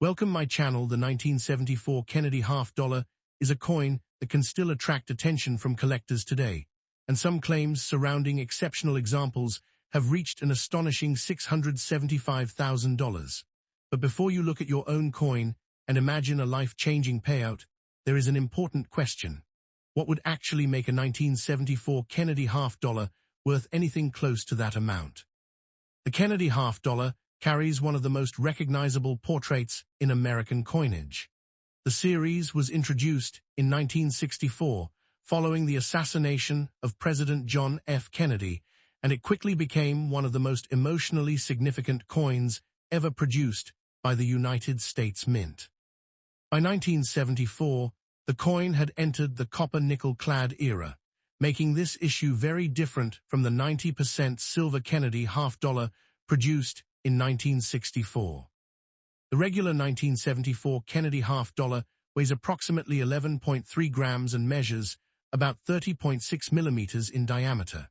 Welcome my channel. The 1974 Kennedy half dollar is a coin that can still attract attention from collectors today, and some claims surrounding exceptional examples have reached an astonishing $675,000. But before you look at your own coin and imagine a life-changing payout, there is an important question. What would actually make a 1974 Kennedy half dollar worth anything close to that amount? The Kennedy half dollar carries one of the most recognizable portraits in American coinage. The series was introduced in 1964 following the assassination of President John F. Kennedy, and it quickly became one of the most emotionally significant coins ever produced by the United States Mint. By 1974, the coin had entered the copper-nickel-clad era, making this issue very different from the 90% silver Kennedy half dollar produced in 1964. The regular 1974 Kennedy half dollar weighs approximately 11.3 grams and measures about 30.6 millimeters in diameter.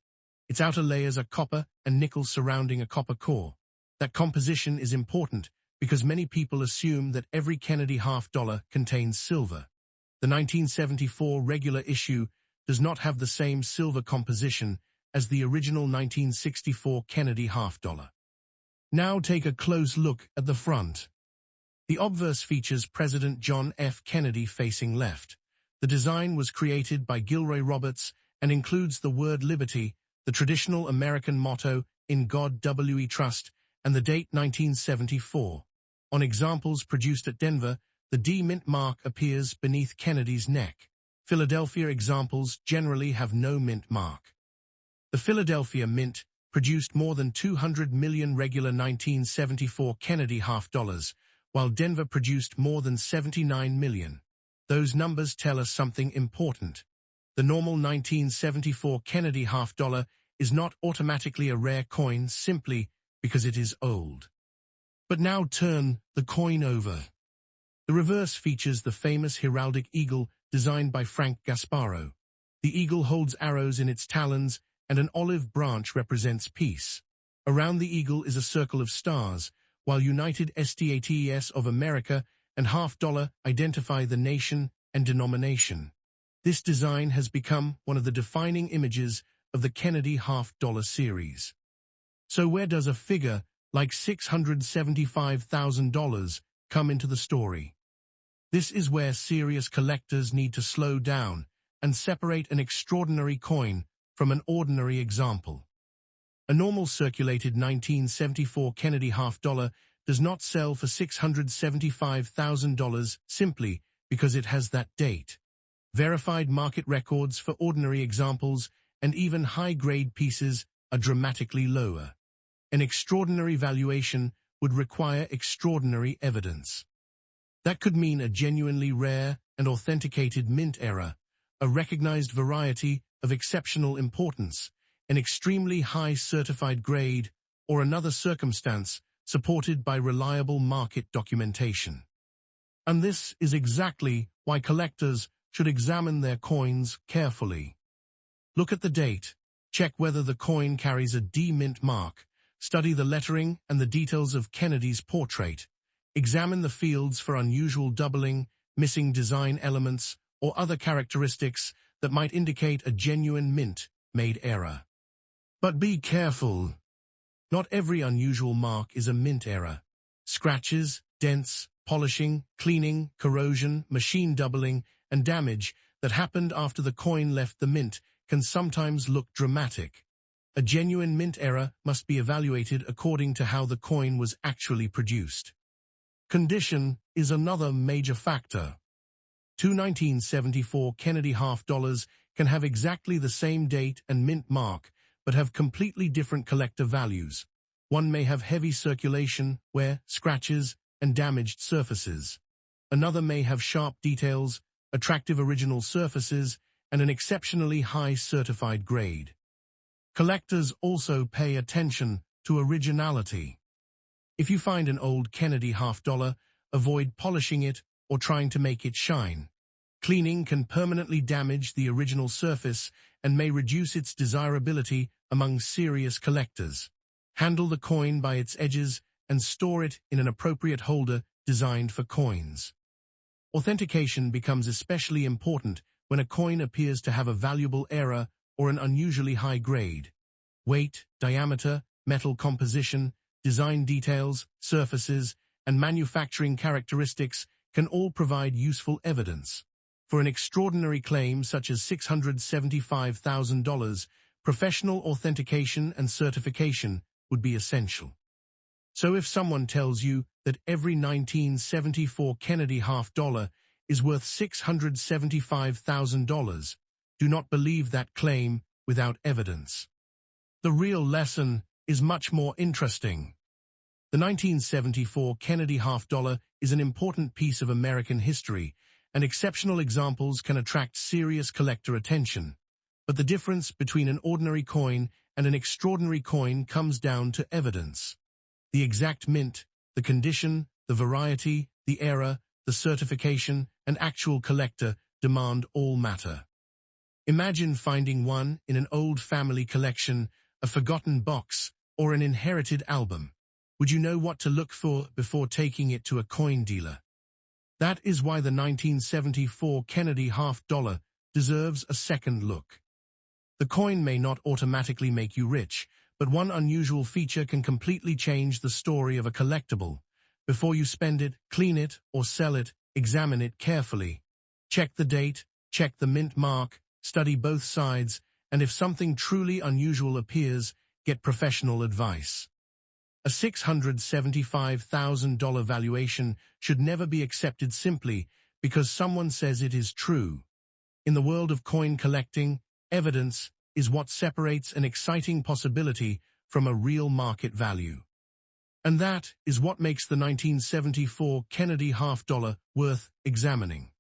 Its outer layers are copper and nickel surrounding a copper core. That composition is important because many people assume that every Kennedy half dollar contains silver. The 1974 regular issue does not have the same silver composition as the original 1964 Kennedy half dollar. Now take a close look at the front. The obverse features President John F. Kennedy facing left. The design was created by Gilroy Roberts and includes the word liberty, the traditional American motto, "In God We Trust," and the date 1974. On examples produced at Denver, the D Mint mark appears beneath Kennedy's neck. Philadelphia examples generally have no mint mark. The Philadelphia Mint produced more than 200 million regular 1974 Kennedy half dollars, while Denver produced more than 79 million. Those numbers tell us something important. The normal 1974 Kennedy half dollar is not automatically a rare coin simply because it is old. But now turn the coin over. The reverse features the famous heraldic eagle designed by Frank Gasparro. The eagle holds arrows in its talons, and an olive branch represents peace. Around the eagle is a circle of stars, while United States of America and half dollar identify the nation and denomination. This design has become one of the defining images of the Kennedy half dollar series. So where does a figure like $675,000 come into the story? This is where serious collectors need to slow down and separate an extraordinary coin from an ordinary example. A normal circulated 1974 Kennedy half dollar does not sell for $675,000 simply because it has that date. Verified market records for ordinary examples and even high-grade pieces are dramatically lower. An extraordinary valuation would require extraordinary evidence. That could mean a genuinely rare and authenticated mint error, a recognized variety of exceptional importance, an extremely high certified grade, or another circumstance supported by reliable market documentation. And this is exactly why collectors should examine their coins carefully. Look at the date, check whether the coin carries a D Mint mark, study the lettering and the details of Kennedy's portrait. Examine the fields for unusual doubling, missing design elements, or other characteristics that might indicate a genuine mint-made error. But be careful. Not every unusual mark is a mint error. Scratches, dents, polishing, cleaning, corrosion, machine doubling, and damage that happened after the coin left the mint can sometimes look dramatic. A genuine mint error must be evaluated according to how the coin was actually produced. Condition is another major factor. Two 1974 Kennedy half dollars can have exactly the same date and mint mark, but have completely different collector values. One may have heavy circulation, wear, scratches, and damaged surfaces. Another may have sharp details, attractive original surfaces, and an exceptionally high certified grade. Collectors also pay attention to originality. If you find an old Kennedy half dollar, avoid polishing it or trying to make it shine. Cleaning can permanently damage the original surface and may reduce its desirability among serious collectors. Handle the coin by its edges and store it in an appropriate holder designed for coins. Authentication becomes especially important when a coin appears to have a valuable error or an unusually high grade. Weight, diameter, metal composition, design details, surfaces, and manufacturing characteristics can all provide useful evidence. For an extraordinary claim such as $675,000, professional authentication and certification would be essential. So if someone tells you that every 1974 Kennedy half-dollar is worth $675,000, do not believe that claim without evidence. The real lesson is much more interesting. The 1974 Kennedy half-dollar is an important piece of American history, and exceptional examples can attract serious collector attention. But the difference between an ordinary coin and an extraordinary coin comes down to evidence. The exact mint, the condition, the variety, the era, the certification, and actual collector demand all matter. Imagine finding one in an old family collection, a forgotten box, or an inherited album. Would you know what to look for before taking it to a coin dealer? That is why the 1974 Kennedy half-dollar deserves a second look. The coin may not automatically make you rich, but one unusual feature can completely change the story of a collectible. Before you spend it, clean it, or sell it, examine it carefully. Check the date, check the mint mark, study both sides, and if something truly unusual appears, get professional advice. A $675,000 valuation should never be accepted simply because someone says it is true. In the world of coin collecting, evidence is what separates an exciting possibility from a real market value. And that is what makes the 1974 Kennedy half-dollar worth examining.